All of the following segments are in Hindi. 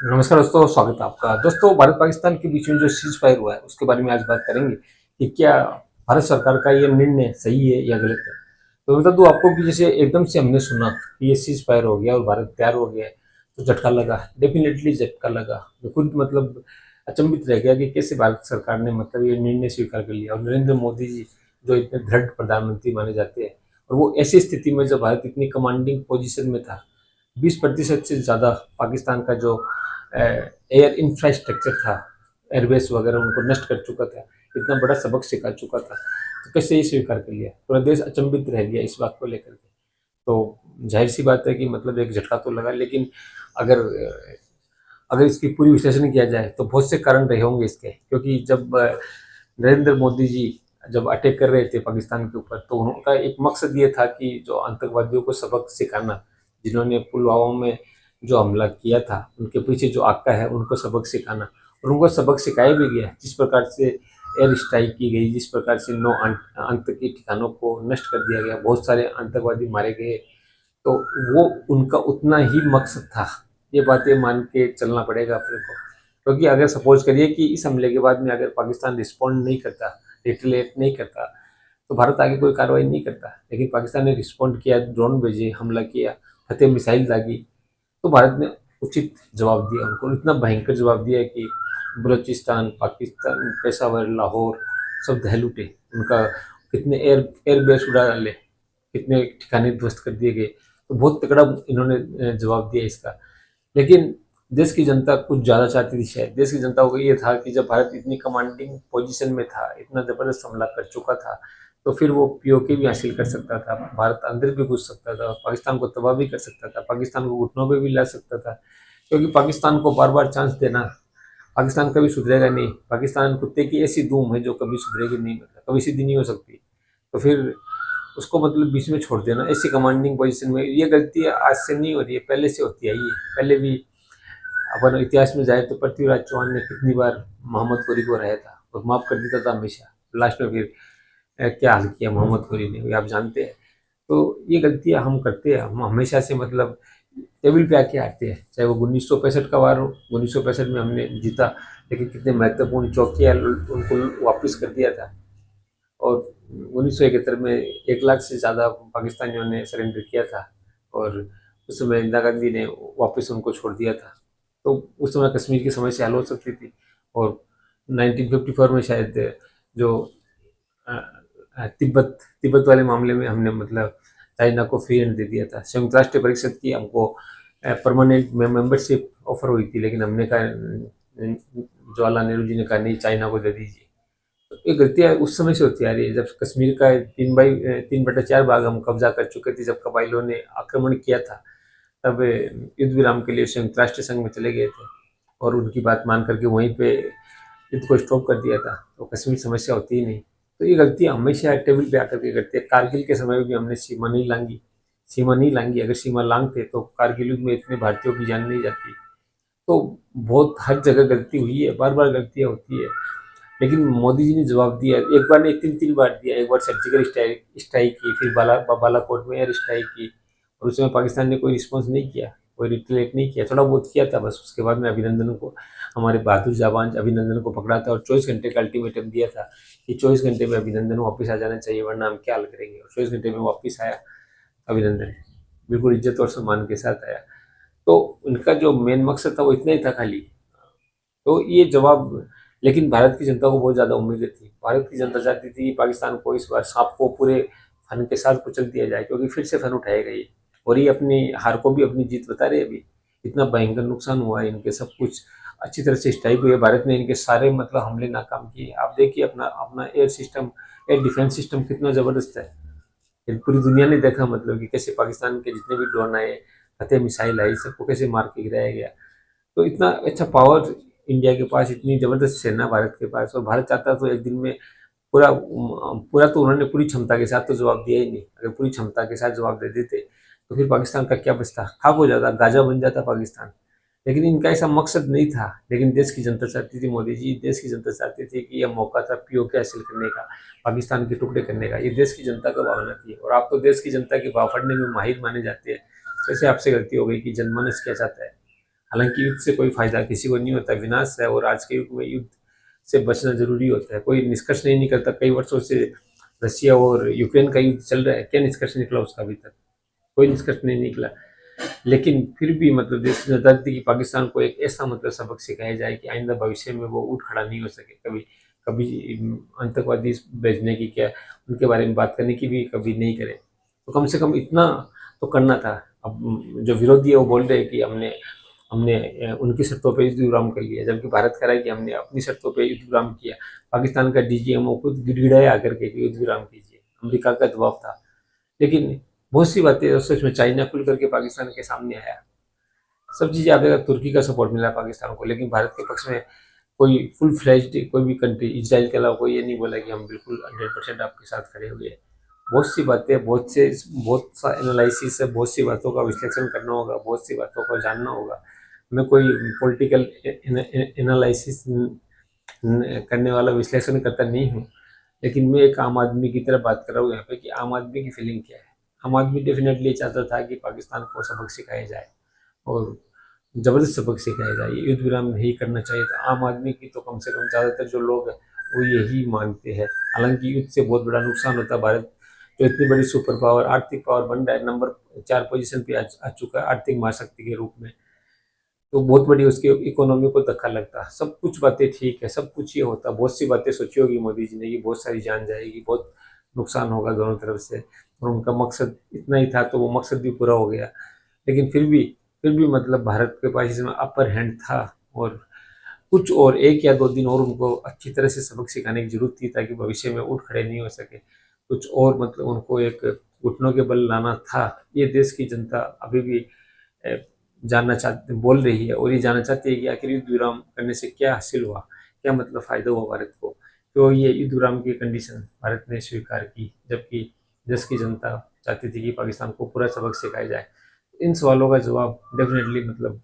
नमस्कार दोस्तों, स्वागत है आपका। दोस्तों, भारत पाकिस्तान के बीच में जो सीज फायर हुआ है उसके बारे में आज बात करेंगे कि क्या भारत सरकार का ये निर्णय सही है या गलत है। तो बता दूं आपको कि जैसे एकदम से हमने सुना कि ये सीज फायर हो गया और भारत तैयार हो गया है, तो झटका लगा, डेफिनेटली झटका लगा। मैं खुद मतलब अचंभित रह गया कि कैसे भारत सरकार ने मतलब ये निर्णय स्वीकार कर लिया। और नरेंद्र मोदी जी जो इतने दृढ़ प्रधानमंत्री माने जाते हैं, और वो ऐसी स्थिति में जब भारत इतनी कमांडिंग पोजीशन में था, 20% से ज़्यादा पाकिस्तान का जो एयर इंफ्रास्ट्रक्चर था, एयरबेस वगैरह उनको नष्ट कर चुका था, इतना बड़ा सबक सिखा चुका था, तो कैसे ये स्वीकार कर लिया। पूरा देश अचंभित रह गया इस बात को लेकर के। तो जाहिर सी बात है कि मतलब एक झटका तो लगा, लेकिन अगर अगर इसकी पूरी विश्लेषण किया जाए तो बहुत से कारण रहे होंगे इसके। क्योंकि जब नरेंद्र मोदी जी जब अटैक कर रहे थे पाकिस्तान के ऊपर, तो उनका एक मकसद ये था कि जो आतंकवादियों को सबक सिखाना, जिन्होंने पुलवामा में जो हमला किया था, उनके पीछे जो आका है उनको सबक सिखाना। और उनको सबक सिखाया भी गया, जिस प्रकार से एयर स्ट्राइक की गई, जिस प्रकार से 9 आतंकी ठिकानों को नष्ट कर दिया गया, बहुत सारे आतंकवादी मारे गए। तो वो उनका उतना ही मकसद था। ये बातें मान के चलना पड़ेगा अपने को। क्योंकि अगर सपोज करिए कि इस हमले के बाद में अगर पाकिस्तान रिस्पॉन्ड नहीं करता, रिटेलिएट नहीं करता, तो भारत आगे कोई कार्रवाई नहीं करता। लेकिन पाकिस्तान ने रिस्पॉन्ड किया, ड्रोन भेजे, हमला किया, फतेह मिसाइल दागी, तो भारत ने उचित जवाब दिया उनको। इतना भयंकर जवाब दिया कि बलूचिस्तान, पाकिस्तान, पेशावर, लाहौर सब दहल उठे। उनका कितने एयर बेस उड़ा डाले, कितने ठिकाने ध्वस्त कर दिए गए। तो बहुत तगड़ा इन्होंने जवाब दिया इसका। लेकिन देश की जनता कुछ ज़्यादा चाहती थी शायद। देश की जनता को ये था कि जब भारत इतनी कमांडिंग पोजीशन में था, इतना ज़बरदस्त हमला कर चुका था, तो फिर वो पीओके भी हासिल कर सकता था, भारत अंदर भी घुस सकता था, पाकिस्तान को तबाह भी कर सकता था, पाकिस्तान को घुटनों पे भी ला सकता था। क्योंकि पाकिस्तान को बार बार चांस देना, पाकिस्तान कभी सुधरेगा नहीं। पाकिस्तान कुत्ते की ऐसी धूम है जो कभी सुधरेगी नहीं, मतलब कभी सीधी नहीं हो सकती। तो फिर उसको मतलब बीच में छोड़ देना ऐसी कमांडिंग पोजीशन में, ये गलती आज से नहीं हो रही है, पहले से होती आई है। पहले भी अपन इतिहास में जाए तो पृथ्वीराज चौहान ने कितनी बार मोहम्मद गोरी को रहा था और माफ कर देता था हमेशा। लास्ट में फिर क्या हाल किया मोहम्मद गोरी ने, ये आप जानते हैं। तो ये गलतियां हम करते हैं, हम हमेशा से मतलब टेबल पे आके हारते हैं। चाहे वो 1965 का वार हो, 1965 में हमने जीता, लेकिन कितने महत्वपूर्ण चौकियां उनको वापस कर दिया था। और 1971 में 1 लाख से ज़्यादा पाकिस्तानियों ने सरेंडर किया था, और उस समय इंदिरा गांधी ने वापस उनको छोड़ दिया था। तो उस समय कश्मीर की समस्या हल हो सकती थी। और 1954 में शायद जो तिब्बत तिब्बत वाले मामले में हमने मतलब चाइना को फ्री हैंड दे दिया था। संयुक्त राष्ट्र परिषद की हमको परमानेंट मेंबरशिप ऑफर हुई थी, लेकिन हमने कहा, जवाहरलाल नेहरू जी ने कहा नहीं, चाइना को दे दीजिए। तो ये गलतियाँ उस समय से होती आ रही है, जब कश्मीर का 3/4 भाग हम कब्जा कर चुके थे, जब कबाइलों ने आक्रमण किया था। तब युद्ध विराम के लिए संयुक्त राष्ट्र संघ में चले गए थे, और उनकी बात मान करके वहीं पे युद्ध को स्टॉप कर दिया था। तो कश्मीर समस्या होती ही नहीं। तो ये गलतियाँ हमेशा टेबल पे आकर के करते हैं। कारगिल के समय में भी हमने सीमा नहीं लांगी। अगर सीमा लांगते तो कारगिल युद्ध में इतने भारतीयों की जान नहीं जाती। तो बहुत हर जगह गलती हुई है, बार बार गलतियाँ होती है। लेकिन मोदी जी ने जवाब दिया, एक बार नहीं, 3 बार दिया। एक बार सर्जिकल स्ट्राइक स्ट्राइक की, फिर बालाकोट में एयर स्ट्राइक की, और उसमें पाकिस्तान ने कोई रिस्पॉन्स नहीं किया, कोई रिटेलिएट नहीं किया, थोड़ा बहुत किया था बस। उसके बाद में अभिनंदन को, हमारे बहादुर जाबाज अभिनंदन को पकड़ा था, और 24 घंटे का अल्टीमेटम दिया था कि 24 घंटे में अभिनंदन वापस आ जाना चाहिए, वरना हम क्या हल करेंगे। और 24 घंटे में वापस आया अभिनंदन, बिल्कुल इज्जत और सम्मान के साथ आया। तो उनका जो मेन मकसद था वो इतना ही था खाली। तो ये जवाब, लेकिन भारत की जनता को बहुत ज़्यादा उम्मीदें थी। भारत की जनता चाहती थी कि पाकिस्तान को इस बार सांप को पूरे फन के साथ कुचल दिया जाए, क्योंकि फिर से फन उठाएगा ये। और ये अपनी हार को भी अपनी जीत बता रहे हैं अभी। इतना भयंकर नुकसान हुआ है, इनके सब कुछ अच्छी तरह से स्ट्राइक हुई है। भारत ने इनके सारे मतलब हमले नाकाम किए। आप देखिए अपना अपना air system, air defence system कितना ज़बरदस्त है। ये पूरी दुनिया ने देखा मतलब कि कैसे पाकिस्तान के जितने भी ड्रोन आए, फतेह मिसाइल आई, सबको कैसे मार के गिराया गया। तो इतना अच्छा पावर इंडिया के पास, इतनी ज़बरदस्त सेना भारत के पास। और भारत चाहता तो एक दिन में पूरा पूरा, तो उन्होंने पूरी क्षमता के साथ तो जवाब दिया ही नहीं। अगर पूरी क्षमता के साथ जवाब दे देते तो फिर पाकिस्तान का क्या बचता, खाक हो जाता, गाजा बन जाता पाकिस्तान। लेकिन इनका ऐसा मकसद नहीं था। लेकिन देश की जनता चाहती थी, मोदी जी, देश की जनता चाहती थी कि यह मौका था पीओके हासिल करने का, पाकिस्तान के टुकड़े करने का। ये देश की जनता का भावना थी, और आप तो देश की जनता की भाव फड़ने में माहिर माने जाते हैं। कैसे आपसे गलती हो गई कि जनमानस क्या चाहता है। हालांकि युद्ध से कोई फायदा किसी को नहीं होता, विनाश है, और आज के युग में युद्ध से बचना जरूरी होता है। कोई निष्कर्ष नहीं निकलता, कई वर्षों से रशिया और यूक्रेन का युद्ध चल रहा है, क्या निष्कर्ष निकला उसका? अभी तक कोई निष्कर्ष नहीं निकला। लेकिन फिर भी मतलब देश की नजर थी कि पाकिस्तान को एक ऐसा मतलब सबक सिखाया जाए कि आइंदा भविष्य में वो उठ खड़ा नहीं हो सके, कभी कभी आतंकवादी भेजने की, क्या उनके बारे में बात करने की भी कभी नहीं करे। तो कम से कम इतना तो करना था। अब जो विरोधी है वो बोल रहे हैं कि हमने हमने उनकी शर्तों पर युद्ध विराम कर लिया, जबकि भारत कह रहा है कि हमने अपनी शर्तों पर युद्ध विराम किया। पाकिस्तान का डीजीएमओ खुद गिड़गिड़ाया आकर के कि युद्ध विराम कीजिए, अमेरिका का दबाव था। लेकिन बहुत सी बातें सच में चाइना खुल करके पाकिस्तान के सामने आया, सब चीज़ें आप देखा, तुर्की का सपोर्ट मिला पाकिस्तान को, लेकिन भारत के पक्ष में कोई फुल फ्लैज्ड कोई भी कंट्री, इजराइल के अलावा कोई ये नहीं बोला कि हम बिल्कुल 100% आपके साथ खड़े हुए हैं। बहुत सी बातें, बहुत सा एनालिसिस है, बहुत सी बातों का विश्लेषण करना होगा, बहुत सी बातों को जानना होगा। मैं कोई पॉलिटिकल एनालिसिस करने वाला विश्लेषण करता नहीं हूँ, लेकिन मैं एक आम आदमी की तरह बात कर रहा हूँ यहाँ पे कि आम आदमी की फीलिंग क्या है। आम आदमी डेफिनेटली चाहता था कि पाकिस्तान को सबक सिखाया जाए और जबरदस्त सबक सिखाया जाए, युद्ध विराम नहीं करना चाहिए था। आम आदमी की तो कम से कम ज़्यादातर जो लोग हैं वो यही मानते हैं। हालांकि युद्ध से बहुत बड़ा नुकसान होता है। भारत जो इतनी बड़ी सुपर पावर, आर्थिक पावर बन रहा है, नंबर 4 पोजीशन पे आ चुका है आर्थिक महाशक्ति के रूप में, तो बहुत बड़ी उसकी इकोनॉमी को धक्का लगता। सब कुछ बातें ठीक है, सब कुछ ये होता, बहुत सी बातें सोची होगी मोदी जी ने कि बहुत सारी जान जाएगी, बहुत नुकसान होगा दोनों तरफ से, और उनका मकसद इतना ही था तो वो मकसद भी पूरा हो गया। लेकिन फिर भी मतलब भारत के पास इसमें अपर हैंड था, और कुछ और 1 या 2 दिन और उनको अच्छी तरह से सबक सिखाने की जरूरत थी ताकि भविष्य में उठ खड़े नहीं हो सके। कुछ और मतलब उनको एक घुटनों के बल लाना था। ये देश की जनता अभी भी जानना चाहती, बोल रही है, और ये जानना चाहती है कि आखिर युद्ध विराम करने से क्या हासिल हुआ, क्या मतलब फायदा हुआ भारत को। तो ये युद्ध विराम की कंडीशन भारत ने स्वीकार की, जबकि देश की जनता चाहती थी कि पाकिस्तान को पूरा सबक सिखाया जाए। इन सवालों का जवाब डेफिनेटली मतलब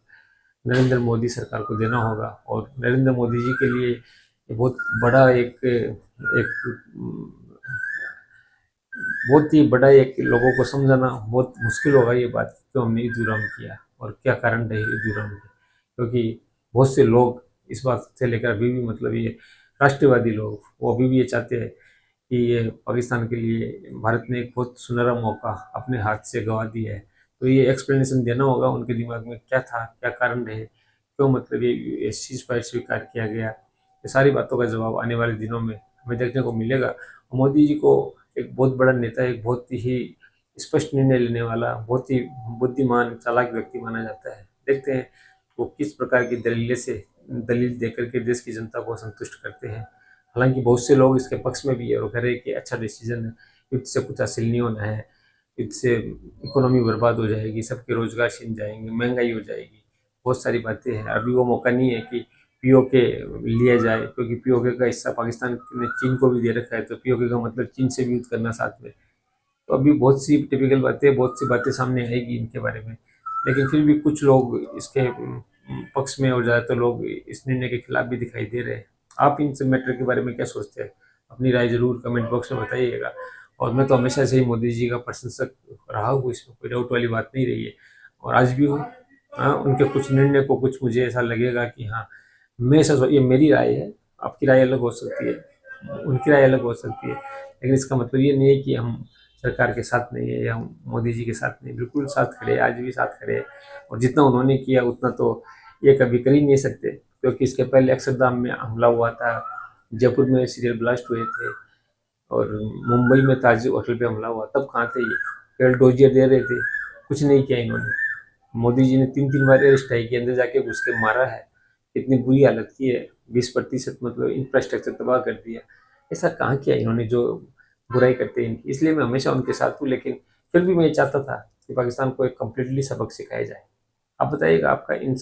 नरेंद्र मोदी सरकार को देना होगा, और नरेंद्र मोदी जी के लिए ये बहुत बड़ा एक बहुत ही बड़ा एक लोगों को समझाना बहुत मुश्किल होगा ये बात, क्यों हमने युद्ध विराम किया और क्या कारण रहे युद्ध विराम के। क्योंकि बहुत से लोग इस बात से लेकर अभी भी मतलब ये राष्ट्रवादी लोग वो अभी भी ये चाहते हैं कि ये पाकिस्तान के लिए भारत ने एक बहुत सुनहरा मौका अपने हाथ से गंवा दिया है। तो ये एक्सप्लेनेशन देना होगा उनके दिमाग में क्या था, क्या कारण रहे, क्यों मतलब ये सीज फायर स्वीकार किया गया। ये सारी बातों का जवाब आने वाले दिनों में हमें देखने को मिलेगा। मोदी जी को एक बहुत बड़ा नेता, एक बहुत ही स्पष्ट निर्णय लेने वाला, बहुत ही बुद्धिमान चालाक व्यक्ति माना जाता है। देखते हैं वो किस प्रकार की दलील देकर के देश की जनता को संतुष्ट करते हैं। हालांकि बहुत से लोग इसके पक्ष में भी है और कह रहे हैं कि अच्छा डिसीजन है, युद्ध से कुछ हासिल नहीं होना है, युद्ध से इकोनॉमी बर्बाद हो जाएगी, सबके रोजगार छिन जाएंगे, महंगाई हो जाएगी, बहुत सारी बातें हैं। अभी वो मौका नहीं है कि पीओके लिया जाए, क्योंकि पीओके का हिस्सा पाकिस्तान ने चीन को भी दे रखा है, तो पीओके का मतलब चीन से भी युद्ध करना साथ में। तो अभी बहुत सी टिपिकल बातें, बहुत सी बातें सामने आएगी इनके बारे में। लेकिन फिर भी कुछ लोग इसके पक्ष में और ज़्यादातर लोग इस निर्णय के खिलाफ भी दिखाई दे रहे हैं। आप इन सब मैटर के बारे में क्या सोचते हैं? अपनी राय जरूर कमेंट बॉक्स में बताइएगा। और मैं तो हमेशा से ही मोदी जी का प्रशंसक रहा हूँ, इसमें कोई डाउट वाली बात नहीं रही है, और आज भी हूँ। हाँ, उनके कुछ निर्णय को कुछ मुझे ऐसा लगेगा कि हाँ, मैं ऐसा, ये मेरी राय है, आपकी राय अलग हो सकती है, उनकी राय अलग हो सकती है, लेकिन इसका मतलब ये नहीं है कि हम सरकार के साथ नहीं है या हम मोदी जी के साथ नहीं, बिल्कुल साथ खड़े हैं, आज भी साथ खड़े हैं। और जितना उन्होंने किया उतना तो ये कभी कर ही नहीं सकते, क्योंकि इसके पहले अक्षरधाम में हमला हुआ था, जयपुर में सीरियल ब्लास्ट हुए थे, और मुंबई में ताज होटल पे हमला हुआ, तब कहाँ थे ये? केवल डोजियर दे रहे थे, कुछ नहीं किया इन्होंने। मोदी जी ने 3-3 बार एयर स्ट्राइक के अंदर जाके घुस के मारा है, इतनी बुरी हालत की है, 20% मतलब इंफ्रास्ट्रक्चर तबाह कर दिया। ऐसा कहाँ किया इन्होंने जो बुराई करते हैं इनकी। इसलिए मैं हमेशा उनके साथ हूँ, लेकिन फिर भी मैं ये चाहता था कि पाकिस्तान को एक कम्प्लीटली सबक सिखाया जाए। आप बताइएगा आपका इन